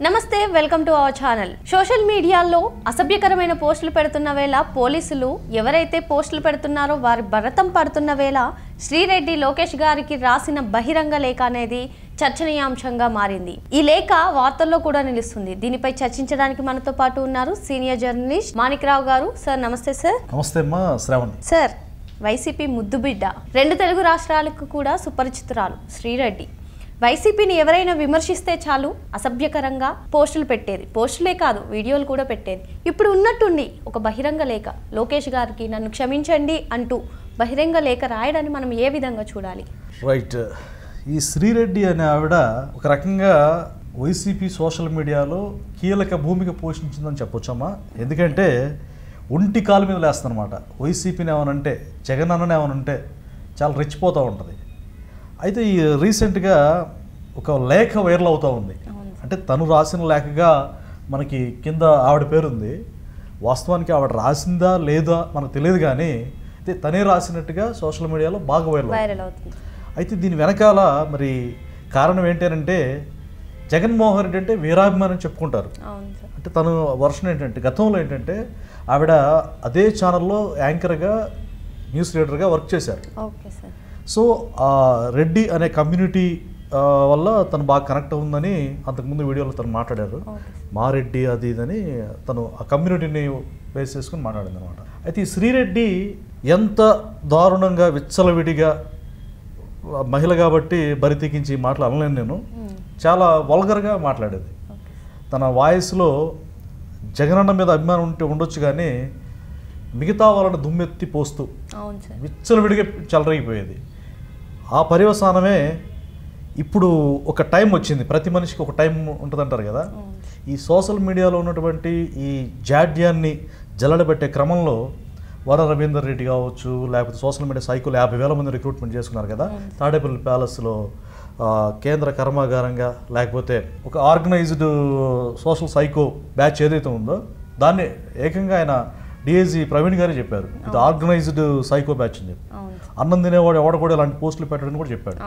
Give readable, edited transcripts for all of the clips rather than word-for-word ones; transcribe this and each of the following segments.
నమస్తే welcome to our channel. Social మీడియాలో అసభ్యకరమైన పోస్టులు పెడుతున్న వేళ పోలీసులు ఎవరైతే పోస్టులు పెడుతున్నారో వారి భరతం పడుతున్న వేళ శ్రీరెడ్డి లోకేష్ గారికి రాసిన బహిరంగ లేఖ అనేది చర్చనీయాంశంగా మారింది. ఈ లేఖ వార్తల్లో కూడా నిలుస్తుంది. దీనిపై చర్చించడానికి మనతో పాటు ఉన్నారు సీనియర్ జర్నలిస్ట్ మాణిక్రావు గారు. సార్ నమస్తే. సార్ నమస్తే అమ్మా శ్రావణి. సార్, వైసీపీ ముద్దుబిడ్డ, 2 తెలుగు రాష్ట్రాలకు కూడా సుపరిచితురాలు శ్రీరెడ్డి వైసీపీని ఎవరైనా విమర్శిస్తే చాలు అసభ్యకరంగా పోస్టులు పెట్టేది. పోస్టులే కాదు, వీడియోలు కూడా పెట్టేది. ఇప్పుడు ఉన్నట్టుండి ఒక బహిరంగ లేఖ లోకేష్ గారికి నన్ను క్షమించండి అంటూ బహిరంగ లేఖ రాయడాన్ని మనం ఏ విధంగా చూడాలి? రైట్, ఈ శ్రీరెడ్డి అనే ఆవిడ ఒక రకంగా వైసీపీ సోషల్ మీడియాలో కీలక భూమిక పోషించిందని చెప్పొచ్చమ్మా. ఎందుకంటే ఒంటి కాలు మీద లేస్తుందన్నమాట. వైసీపీని ఏమనంటే, జగన్ అన్నని ఏమనంటే చాలా రెచ్చిపోతూ ఉంటుంది. అయితే ఈ రీసెంట్గా ఒక లేఖ వైరల్ అవుతూ ఉంది. అంటే తను రాసిన లేఖగా మనకి కింద ఆవిడ పేరుంది. వాస్తవానికి ఆవిడ రాసిందా లేదా మనకు తెలియదు, కానీ అయితే తనే రాసినట్టుగా సోషల్ మీడియాలో బాగా వైరల్ అవుతుంది. అయితే దీని వెనకాల మరి కారణం ఏంటంటే, జగన్మోహన్ రెడ్డి అంటే వీరాభిమానం చెప్పుకుంటారు. అంటే తను వర్షన్ ఏంటంటే, గతంలో ఏంటంటే ఆవిడ అదే ఛానల్లో యాంకర్గా, న్యూస్ రీడర్గా వర్క్ చేశారు. సో ఆ రెడ్డి అనే కమ్యూనిటీ వల్ల తను బాగా కనెక్ట్ అవుతుందని అంతకుముందు వీడియోలో తను మాట్లాడారు. మా రెడ్డి అది ఇదని తను ఆ కమ్యూనిటీని బేస్ చేసుకుని మాట్లాడింది అనమాట. అయితే ఈ శ్రీరెడ్డి ఎంత దారుణంగా విచ్చలవిడిగా, మహిళ కాబట్టి బరితెగించి మాటలు అనలేను నేను, చాలా వల్గర్గా మాట్లాడేది. తన వాయిస్లో జగనన్న మీద అభిమానం ఉండొచ్చు, కానీ మిగతా వాళ్ళని దుమ్మెత్తి పోస్తూ విచ్చలవిడిగా చెలరేగిపోయేది. ఆ పర్యవసానమే ఇప్పుడు ఒక టైం వచ్చింది. ప్రతి మనిషికి ఒక టైం ఉంటుందంటారు కదా. ఈ సోషల్ మీడియాలో ఉన్నటువంటి ఈ జాడ్యాన్ని జల్లడబెట్టే క్రమంలో వర రవీందర్ రెడ్డి కావచ్చు, లేకపోతే సోషల్ మీడియా సైకోలు 50,000 మంది రిక్రూట్మెంట్ చేసుకున్నారు కదా తాడేపల్లి ప్యాలెస్లో కేంద్ర కర్మాగారంగా, లేకపోతే ఒక ఆర్గనైజ్డ్ సోషల్ సైకో బ్యాచ్ ఏదైతే ఉందో దాన్ని ఏకంగా ఆయన డిఐజీ ప్రవీణ్ గారే చెప్పారు, ఇది ఆర్గనైజ్డ్ సైకో బ్యాచ్ అని చెప్పి. అన్నం తినేవాడు ఎవడ కూడా ఇలాంటి పోస్టులు పెట్టాడని కూడా చెప్పాడు.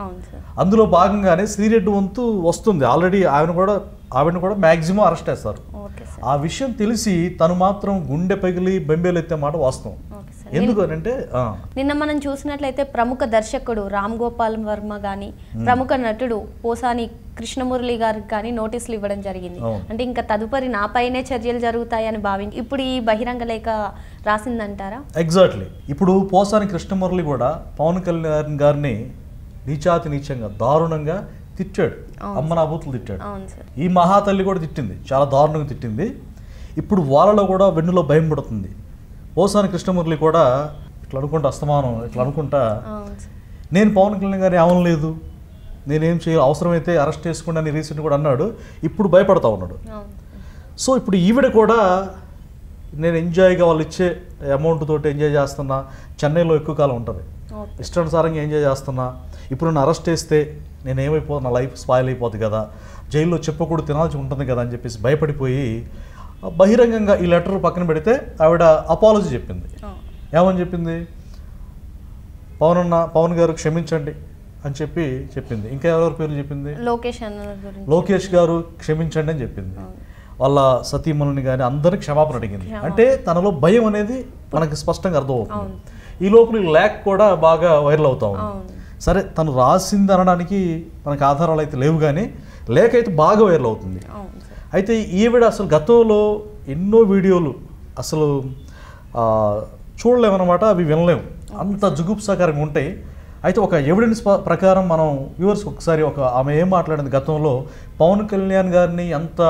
అందులో భాగంగానే శ్రీరెడ్డి వంతు వస్తుంది. ఆల్రెడీ ఆవిడని కూడా మ్యాక్సిమం అరెస్ట్ చేస్తారు. ఆ విషయం తెలిసి తను మాత్రం గుండె పగిలి బెంబేలు ఎత్తే మాట వాస్తవం. ఎందుకు అంటే, నిన్న మనం చూసినట్లయితే ప్రముఖ దర్శకుడు రామ్ గోపాల్ వర్మ కానీ, ప్రముఖ నటుడు పోసాని కృష్ణమురళి గారికి కానీ నోటీసులు ఇవ్వడం జరిగింది. అంటే ఇంకా తదుపరి నాపైనే చర్యలు జరుగుతాయని భావించి ఇప్పుడు ఈ బహిరంగ లేఖ రాసిందంటారా? ఎగ్జాక్ట్లీ. ఇప్పుడు పోసాని కృష్ణమురళి కూడా పవన్ కళ్యాణ్ గారిని నీచాతి నీచంగా దారుణంగా తిట్టాడు, అమ్మనాబూతులు తిట్టాడు. ఈ మహాతల్లి కూడా తిట్టింది, చాలా దారుణంగా తిట్టింది. ఇప్పుడు వాళ్ళలో కూడా వెన్నులో భయం పడుతుంది. పోసాని కృష్ణమురళి కూడా ఇట్లా అనుకుంటా, అస్తమానం ఇట్లా అనుకుంటా, నేను పవన్ కళ్యాణ్ గారిని ఏమనలేదు, నేనేం చేయాలి, అవసరమైతే అరెస్ట్ చేసుకుని అని రీసెంట్ కూడా అన్నాడు. ఇప్పుడు భయపడతా ఉన్నాడు. సో ఇప్పుడు ఈవిడ కూడా నేను ఎంజాయ్గా వాళ్ళు ఇచ్చే అమౌంట్ తోటి ఎంజాయ్ చేస్తున్నా, చెన్నైలో ఎక్కువ కాలం ఉంటుంది, ఇష్టానుసారంగా ఎంజాయ్ చేస్తున్నా, ఇప్పుడు నన్ను అరెస్ట్ చేస్తే నేను ఏమైపోదు, నా లైఫ్ స్పాయిల్ అయిపోతుంది కదా, జైల్లో చెప్పకూడదు తినాల్సి ఉంటుంది కదా అని చెప్పేసి భయపడిపోయి బహిరంగంగా ఈ లెటర్ పక్కన పెడితే ఆవిడ అపాలజీ చెప్పింది. ఏమని చెప్పింది? పవన్ గారు క్షమించండి అని చెప్పింది. ఇంకా ఎవరెవరి పేర్లు చెప్పింది? లోకేష్ గారు క్షమించండి అని చెప్పింది. వాళ్ళ సతీమణుని కానీ అందరినీ క్షమాపణ అడిగింది. అంటే తనలో భయం అనేది మనకి స్పష్టంగా అర్థమవుతుంది. ఈ లోపల లేఖ కూడా బాగా వైరల్ అవుతా ఉంది. సరే, తను రాసింది అనడానికి మనకి ఆధారాలు అయితే లేవు, కానీ లేఖ అయితే బాగా వైరల్ అవుతుంది. అయితే ఈవిడ అసలు గతంలో ఎన్నో వీడియోలు అసలు చూడలేమన్నమాట, అవి వినలేము, అంత జుగుప్సాకరంగా ఉంటాయి. అయితే ఒక ఎవిడెన్స్ ప్రకారం మనం వ్యూవర్స్కి ఒకసారి ఆమె ఏం మాట్లాడింది గతంలో, పవన్ కళ్యాణ్ గారిని ఎంత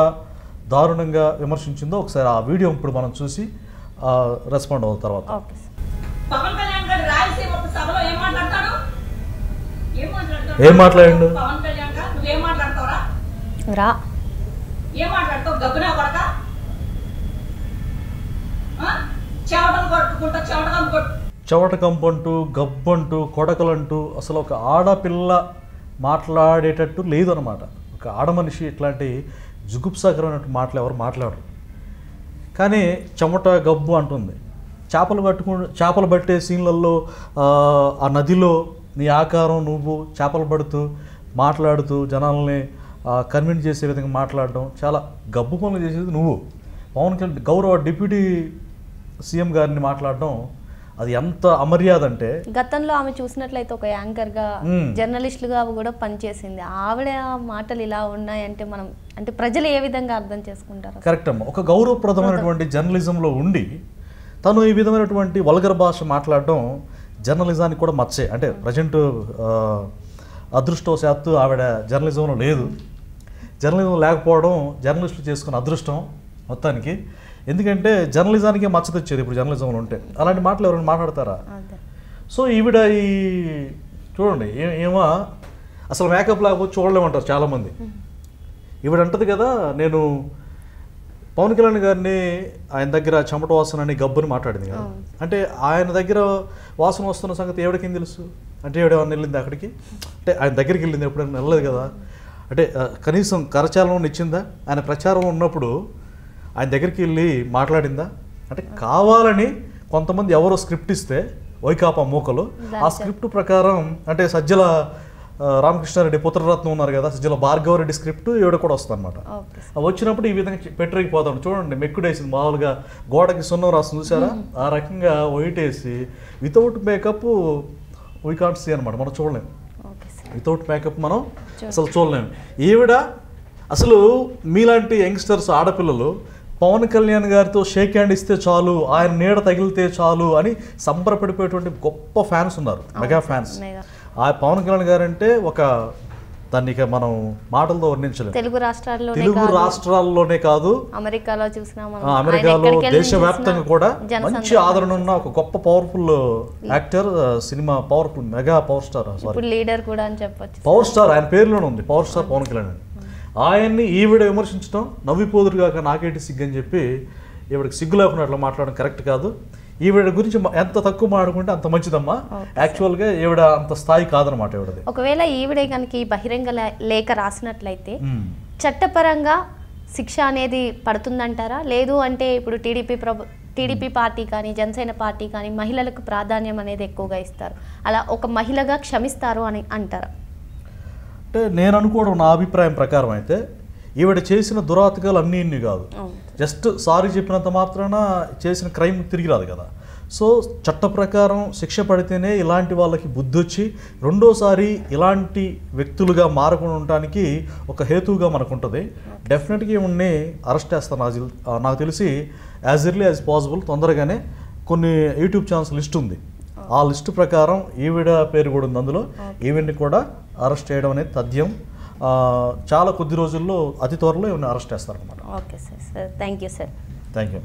దారుణంగా విమర్శించిందో ఒకసారి ఆ వీడియో ఇప్పుడు మనం చూసి రెస్పాండ్ అవుతాం. తర్వాత ఏం మాట్లాడిండు? చెవట కంపంటూ, గబ్బంటూ, కొడకలంటూ అసలు ఒక ఆడపిల్ల మాట్లాడేటట్టు లేదు అనమాట. ఒక ఆడమనిషి ఇట్లాంటి జుగుప్సాకరమైన మాటలు ఎవరు మాట్లాడరు. కానీ చెమట గబ్బు అంటుంది. చేపలు పట్టే సీన్లలో ఆ నదిలో నీ ఆకారం నువ్వు చేపలు పడుతూ మాట్లాడుతూ జనాల్ని కన్విన్స్ చేసే విధంగా మాట్లాడడం, చాలా గబ్బు పనులు చేసేది నువ్వు. పవన్ కళ్యాణ్ గౌరవ డిప్యూటీ సీఎం గారిని మాట్లాడడం అది ఎంత అమర్యాద అంటే, గతంలో ఆమె చూసినట్లయితే ఒక యాంకర్గా జర్నలిస్టులుగా కూడా పనిచేసింది. ఆవిడ మాటలు ఇలా ఉన్నాయంటే మనం అంటే ప్రజలు ఏ విధంగా అర్థం చేసుకుంటారు? కరెక్ట్ అమ్మ. ఒక గౌరవప్రదమైనటువంటి జర్నలిజంలో ఉండి తను ఈ విధమైనటువంటి వల్గర్ భాష మాట్లాడడం జర్నలిజానికి కూడా మచ్చే. అంటే ప్రజెంట్ అదృష్టవశాత్తు ఆవిడ జర్నలిజంలో లేదు. జర్నలిజం లేకపోవడం జర్నలిస్టులు చేసుకున్న అదృష్టం మొత్తానికి. ఎందుకంటే జర్నలిజానికే మచ్చ తెచ్చేది ఇప్పుడు జర్నలిజంలో ఉంటే. అలాంటి మాటలు ఎవరైనా మాట్లాడతారా? సో ఈవిడ ఈ చూడండి ఏమో అసలు మేకప్ లేకపోతే చూడలేమంటారు చాలామంది. ఈవిడ అంటది కదా, నేను పవన్ కళ్యాణ్ గారిని ఆయన దగ్గర చెమట వాసన అని గబ్బుని మాట్లాడింది కదా. అంటే ఆయన దగ్గర వాసన వస్తున్న సంగతి ఎవడికేం తెలుసు? అంటే ఎవడేమన్నా వెళ్ళింది అక్కడికి? అంటే ఆయన దగ్గరికి వెళ్ళింది ఎప్పుడైనా వెళ్ళలేదు కదా. అంటే కనీసం కరచాలనం ఇచ్చిందా? ఆయన ప్రచారంలో ఉన్నప్పుడు ఆయన దగ్గరికి వెళ్ళి మాట్లాడిందా? అంటే కావాలని కొంతమంది ఎవరో స్క్రిప్ట్ ఇస్తే వైకాపా మూకలు ఆ స్క్రిప్ట్ ప్రకారం, అంటే సజ్జల రామకృష్ణారెడ్డి పుత్రరత్నం ఉన్నారు కదా, సజ్జల భార్గవరెడ్డి స్క్రిప్ట్ ఈవిడ కూడా వస్తుంది అనమాట. వచ్చినప్పుడు ఈ విధంగా పెట్టరిగిపోతాం. చూడండి మెక్కుడేసింది మామూలుగా గోడకి సున్నం రాస్తుంది చూసారా, ఆ రకంగా వైట్ వేసి without makeup we can't see అనమాట. మనం చూడలేము వితౌట్ మేకప్, మనం అసలు చూడలేము. ఈవిడ అసలు మీలాంటి యంగ్స్టర్స్ ఆడపిల్లలు పవన్ కళ్యాణ్ గారితో షేక్ హ్యాండ్ ఇస్తే చాలు, ఆయన నీడ తగిలితే చాలు అని సంబరపడిపోయేటువంటి గొప్ప ఫ్యాన్స్ ఉన్నారు, మెగా ఫ్యాన్స్. ఆ పవన్ కళ్యాణ్ గారు అంటే ఒక దాన్ని ఇక మనం మాటలతో వర్ణించలేము. తెలుగు రాష్ట్రాల్లోనే కాదు, అమెరికాలో దేశవ్యాప్తంగా కూడా మంచి ఆదరణ ఉన్న ఒక గొప్ప powerful actor, cinema powerful mega power star, leader కూడా అని చెప్పొచ్చు. పవర్ స్టార్ ఆయన పేరులోనే ఉంది, పవర్ స్టార్ పవన్ కళ్యాణ్. ఆయన్ని ఈవిడ విమర్శించడం నవ్విపోదురు కాక నాకేంటి సిగ్గు అని చెప్పి ఈవిడకి సిగ్గు లేకుండా అట్లా మాట్లాడడం కరెక్ట్ కాదు. ఈవిడ గురించి ఎంత తక్కువ మాట్లాడుకుంటే అంత మంచిదమ్మా. యాక్చువల్గా ఈవిడ అంత స్థాయి కాదనమాట ఈవిడది. ఒకవేళ ఈవిడే కనుక ఈ బహిరంగ లేఖ రాసినట్లయితే చట్టపరంగా శిక్ష అనేది పడుతుందంటారా? లేదు అంటే ఇప్పుడు టీడీపీ పార్టీ కానీ జనసేన పార్టీ కానీ మహిళలకు ప్రాధాన్యం అనేది ఎక్కువగా ఇస్తారు, అలా ఒక మహిళగా క్షమిస్తారు అని అంటారా? అంటే నేను అనుకోవడం, నా అభిప్రాయం ప్రకారం అయితే ఈవిడ చేసిన దురాతకాలు అన్నీ ఇన్ని కాదు. జస్ట్ సారీ చెప్పినంత మాత్రాన చేసిన క్రైమ్ తిరిగి రాదు కదా. సో చట్ట ప్రకారం శిక్ష పడితేనే ఇలాంటి వాళ్ళకి బుద్ధి వచ్చి రెండోసారి ఇలాంటి వ్యక్తులుగా మారకుండా ఉండటానికి ఒక హేతువుగా మనకు ఉంటుంది. డెఫినెట్గా ఈవిడ్ని అరెస్ట్ చేస్తాను నాకు తెలిసి యాజ్ ఎర్లీ యాజ్ పాసిబుల్. తొందరగానే కొన్ని యూట్యూబ్ ఛానల్స్ లిస్ట్ ఉంది, ఆ లిస్ట్ ప్రకారం ఈవిడ పేరు కూడా ఉంది అందులో. ఈవిడ్ని కూడా అరెస్ట్ చేయడం అనేది తథ్యం. చాలా కొద్ది రోజుల్లో అతి త్వరలో ఈవిడ్ని అరెస్ట్ చేస్తారనమాట. Okay sir, thank you sir. Thank you.